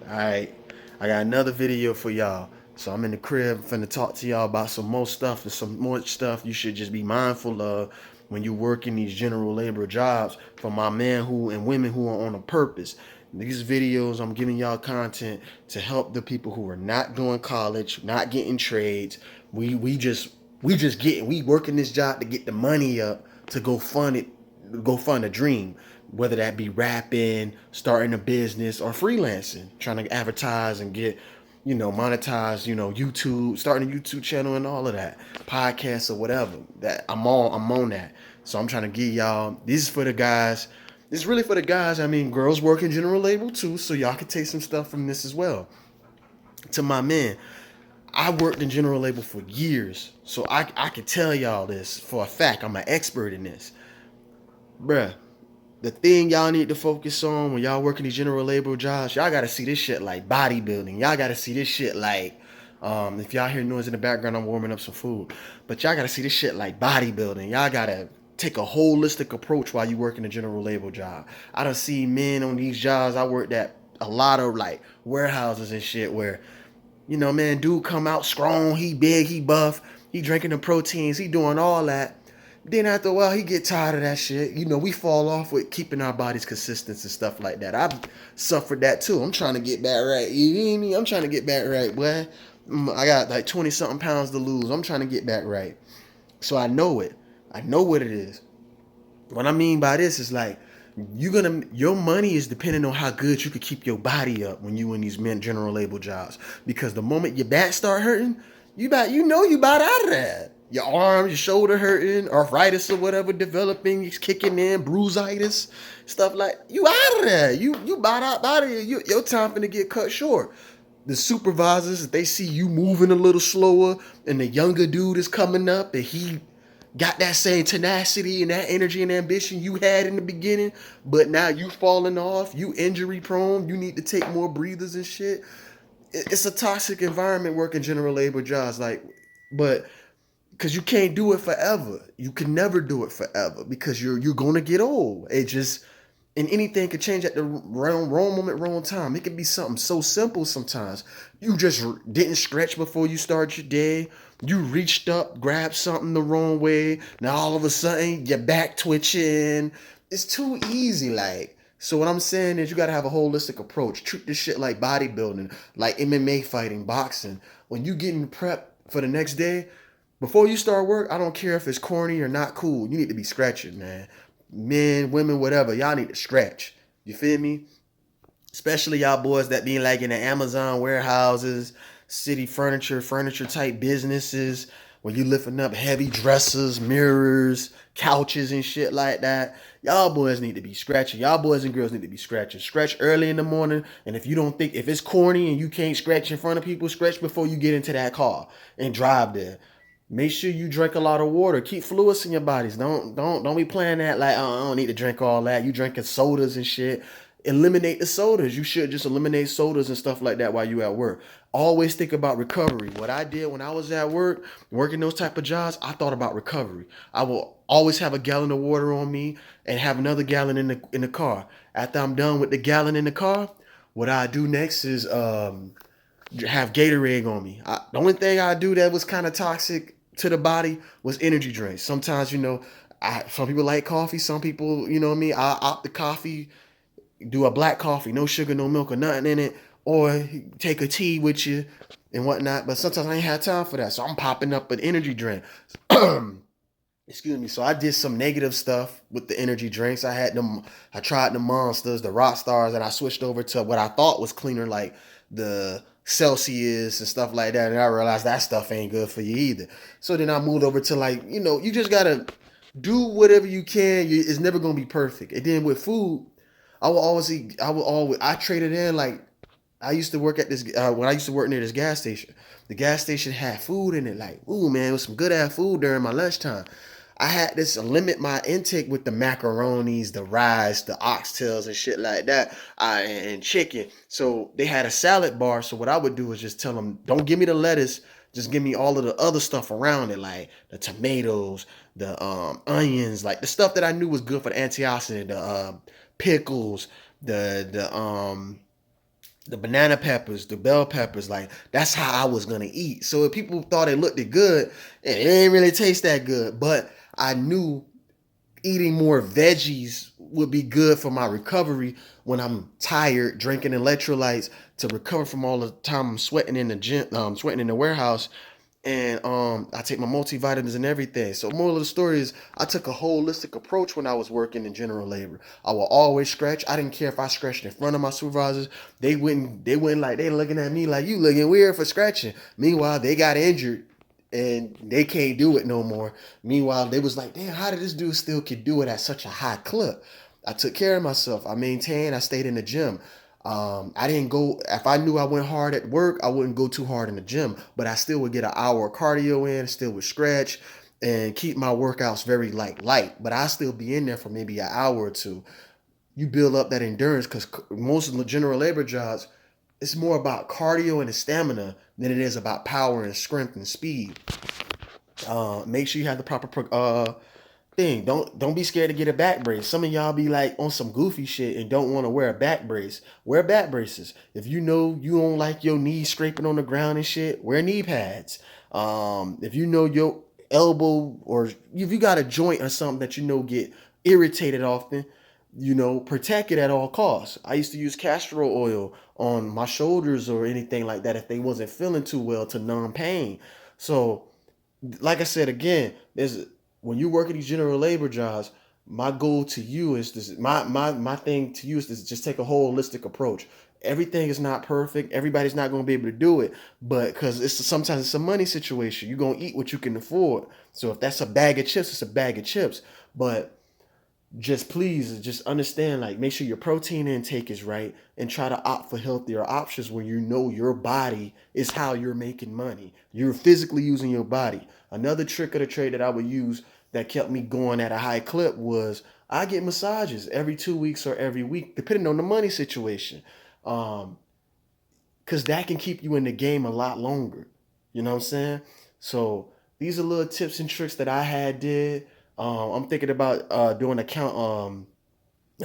Alright, I got another video for y'all. So I'm in the crib, finna talk to y'all about some more stuff and some more stuff you should just be mindful of when you work in these general labor jobs for my men who and women who are on a purpose. These videos, I'm giving y'all content to help the people who are not doing college, not getting trades. We working this job to get the money up to go fund a dream, whether that be rapping, starting a business, or freelancing, trying to advertise and get, monetize, YouTube, starting a YouTube channel and all of that, podcasts or whatever. That I'm on that. So I'm trying to give y'all. This is for the guys. This is really for the guys. I mean, girls work in general label too, so y'all can take some stuff from this as well. To my men, I worked in general label for years, so I can tell y'all this for a fact. I'm an expert in this, bruh. The thing y'all need to focus on when y'all working these general labor jobs, y'all gotta see this shit like bodybuilding. Y'all gotta see this shit like, if y'all hear noise in the background, I'm warming up some food. But y'all gotta see this shit like bodybuilding. Y'all gotta take a holistic approach while you working a general labor job. I done see men on these jobs. I worked at a lot of like warehouses and shit where, man, dude come out strong, he big, he buff, he drinking the proteins, he doing all that. Then after a while, he get tired of that shit. We fall off with keeping our bodies consistent and stuff like that. I've suffered that too. I'm trying to get back right. You hear me? I'm trying to get back right, boy. I got like 20 something pounds to lose. I'm trying to get back right. So I know it. I know what it is. What I mean by this is like your money is dependent on how good you could keep your body up when you in these men general label jobs. Because the moment your back start hurting, you about out of there. Your arm, your shoulder hurting, arthritis or whatever developing, it's kicking in, bruisitis, stuff like you out of there. You about out of here. Your time finna get cut short. The supervisors, if they see you moving a little slower and the younger dude is coming up and he got that same tenacity and that energy and ambition you had in the beginning, but now you falling off, you injury prone, you need to take more breathers and shit. It's a toxic environment working general labor jobs, but because you can't do it forever. You can never do it forever because you're gonna get old. It just and anything could change at the wrong moment, wrong time. It could be something so simple sometimes. You just didn't stretch before you start your day. You reached up, grabbed something the wrong way. Now all of a sudden your back twitching. It's too easy, like. So what I'm saying is you gotta have a holistic approach. Treat this shit like bodybuilding, like MMA fighting, boxing. When you getting prep for the next day, before you start work, I don't care if it's corny or not cool. You need to be scratching, man. Men, women, whatever. Y'all need to stretch. You feel me? Especially y'all boys that be like in the Amazon warehouses, city furniture type businesses, when you lifting up heavy dressers, mirrors, couches and shit like that. Y'all boys need to be scratching. Y'all boys and girls need to be scratching. Scratch early in the morning. And if you don't think, if it's corny and you can't scratch in front of people, scratch before you get into that car and drive there. Make sure you drink a lot of water. Keep fluids in your bodies. Don't be playing that like, oh, I don't need to drink all that. You drinking sodas and shit. Eliminate the sodas. You should just eliminate sodas and stuff like that while you at work. Always think about recovery. What I did when I was at work, working those type of jobs, I thought about recovery. I will always have a gallon of water on me and have another gallon in the car. After I'm done with the gallon in the car, what I do next is have Gatorade on me. The only thing I do that was kind of toxic to the body was energy drinks. Sometimes, some people like coffee. Some people, you know what I mean? I opt the coffee, do a black coffee, no sugar, no milk or nothing in it, or take a tea with you and whatnot. But sometimes I ain't had time for that. So I'm popping up an energy drink. Excuse me. So I did some negative stuff with the energy drinks. I tried the Monsters, the Rock Stars, and I switched over to what I thought was cleaner, like the Celsius and stuff like that. And I realized that stuff ain't good for you either. So then I moved over to like, you just gotta do whatever you can. It's never gonna be perfect. And then with food, I will always eat. I traded in like I used to work at this when I used to work near this gas station. The gas station had food in it. Like, ooh man, it was some good ass food during my lunchtime. I had this limit my intake with the macaronis, the rice, the oxtails, and shit like that, and chicken. So they had a salad bar. So what I would do is just tell them, don't give me the lettuce, just give me all of the other stuff around it, like the tomatoes, the onions, like the stuff that I knew was good for the antioxidant, the pickles, the the banana peppers, the bell peppers, like that's how I was gonna eat. So if people thought it looked good, it didn't really taste that good. But I knew eating more veggies would be good for my recovery when I'm tired, drinking electrolytes to recover from all the time I'm sweating in the gym, sweating in the warehouse. And I take my multivitamins and everything. So moral of the story is I took a holistic approach when I was working in general labor. I will always scratch. I didn't care if I scratched in front of my supervisors. They wouldn't like they looking at me like you looking weird for scratching. Meanwhile, they got injured and they can't do it no more. Meanwhile, they was like, damn, how did this dude still could do it at such a high clip? I took care of myself. I maintained. I stayed in the gym. I didn't go, if I knew I went hard at work, I wouldn't go too hard in the gym, but I still would get an hour of cardio in, still would stretch and keep my workouts very light, but I still be in there for maybe an hour or two. You build up that endurance because most of the general labor jobs, it's more about cardio and stamina than it is about power and strength and speed. Make sure you have the proper thing. Don't be scared to get a back brace. Some of y'all be like on some goofy shit and don't want to wear a back brace. Wear back braces. If you know you don't like your knees scraping on the ground and shit, wear knee pads. If you know your elbow or if you got a joint or something that you know get irritated often, protect it at all costs. I used to use castor oil on my shoulders or anything like that if they wasn't feeling too well to numb pain. So like I said again, there's when you work at these general labor jobs, my goal to you is this my thing to you is to just take a holistic approach. Everything is not perfect. Everybody's not going to be able to do it, but because sometimes it's a money situation. You're going to eat what you can afford. So if that's a bag of chips, it's a bag of chips. But just please just understand, like, make sure your protein intake is right and try to opt for healthier options when you know your body is how you're making money. You're physically using your body. Another trick of the trade that I would use that kept me going at a high clip was I get massages every 2 weeks or every week, depending on the money situation. Because that can keep you in the game a lot longer. You know what I'm saying? So these are little tips and tricks that I had did. I'm thinking about doing a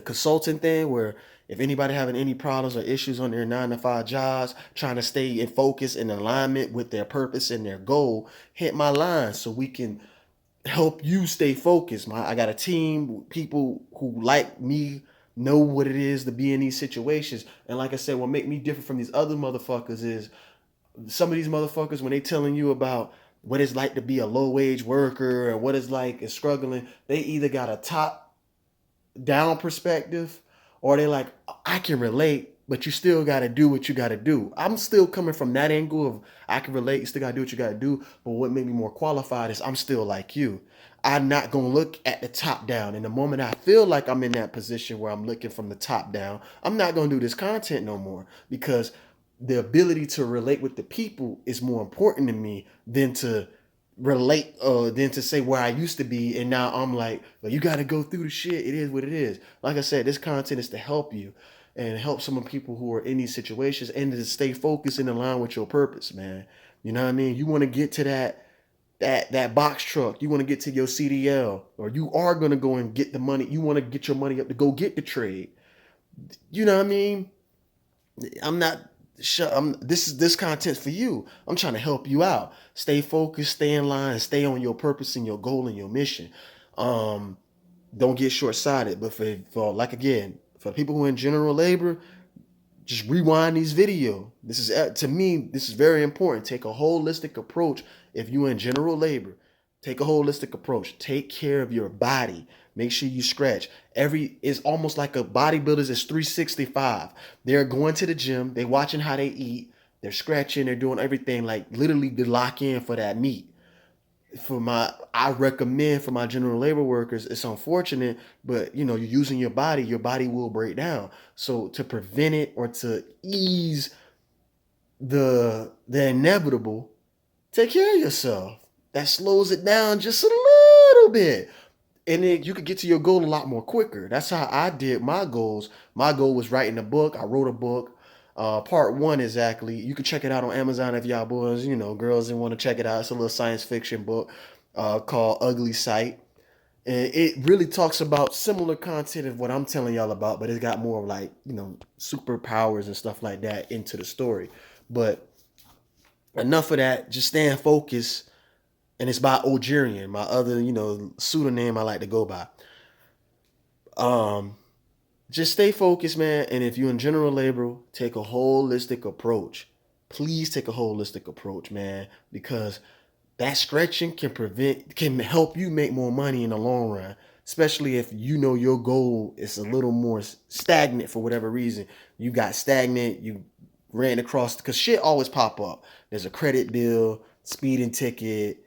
consulting thing where if anybody having any problems or issues on their 9 to 5 jobs, trying to stay in focus and alignment with their purpose and their goal, hit my line so we can help you stay focused. I got a team, people who like me, know what it is to be in these situations. And like I said, what make me different from these other motherfuckers is some of these motherfuckers, when they telling you about what it's like to be a low wage worker and what it's like is struggling, they either got a top down perspective or they like, I can relate, but you still got to do what you got to do. I'm still coming from that angle of I can relate, you still got to do what you got to do. But what made me more qualified is I'm still like you. I'm not going to look at the top down. And the moment I feel like I'm in that position where I'm looking from the top down, I'm not going to do this content no more because the ability to relate with the people is more important to me than to relate than to say where I used to be and now I'm like, well, you got to go through the shit. It is what it is. Like I said, this content is to help you and help some of the people who are in these situations and to stay focused and in line with your purpose, man. You know what I mean? You want to get to that box truck. You want to get to your CDL, or you are going to go and get the money. You want to get your money up to go get the trade. You know what I mean? I'm not this content's for you. I'm trying to help you out. Stay focused, stay in line, stay on your purpose and your goal and your mission. Don't get short-sighted. But for like again, for people who are in general labor, just rewind these video. This is to me, this is very important. Take a holistic approach. If you're in general labor, take a holistic approach. Take care of your body. Make sure you stretch. It's almost like a bodybuilder's is 365. They're going to the gym, they're watching how they eat, they're scratching, they're doing everything like literally to lock in for that meat. I recommend for my general labor workers, it's unfortunate, but you're using your body will break down. So to prevent it or to ease the inevitable, take care of yourself. That slows it down just a little bit. And then you could get to your goal a lot more quicker. That's how I did my goals. My goal was writing a book. I wrote a book. Part one exactly. You can check it out on Amazon if y'all boys, girls and want to check it out. It's a little science fiction book called Ugly Sight. And it really talks about similar content of what I'm telling y'all about, but it's got more of like, superpowers and stuff like that into the story. But enough of that. Just staying focused. And it's by Ogerian, my other, pseudonym I like to go by. Um, just stay focused, man. And if you're in general labor, take a holistic approach. Please take a holistic approach, man, because that stretching can help you make more money in the long run, especially if you know your goal is a little more stagnant for whatever reason. You got stagnant, you ran across, because shit always pop up. There's a credit bill, speeding ticket.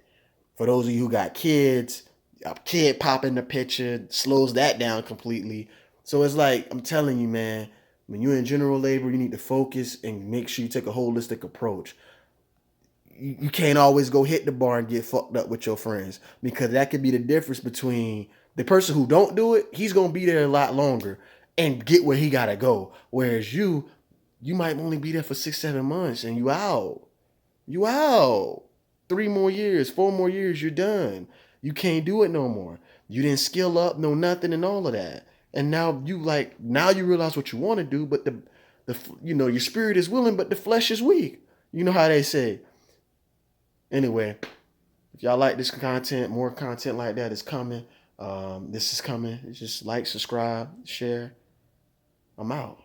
For those of you who got kids, a kid pop in the picture slows that down completely. So it's like, I'm telling you, man, when you're in general labor, you need to focus and make sure you take a holistic approach. You can't always go hit the bar and get fucked up with your friends, because that could be the difference between the person who don't do it. He's gonna be there a lot longer and get where he gotta go. Whereas you might only be there for 6, 7 months and you out. You out. 3 more years, 4 more years, you're done. You can't do it no more. You didn't skill up, no nothing, and all of that. And now you realize what you want to do, but the your spirit is willing, but the flesh is weak. You know how they say. Anyway, if y'all like this content, more content like that is coming. This is coming. Just like, subscribe, share. I'm out.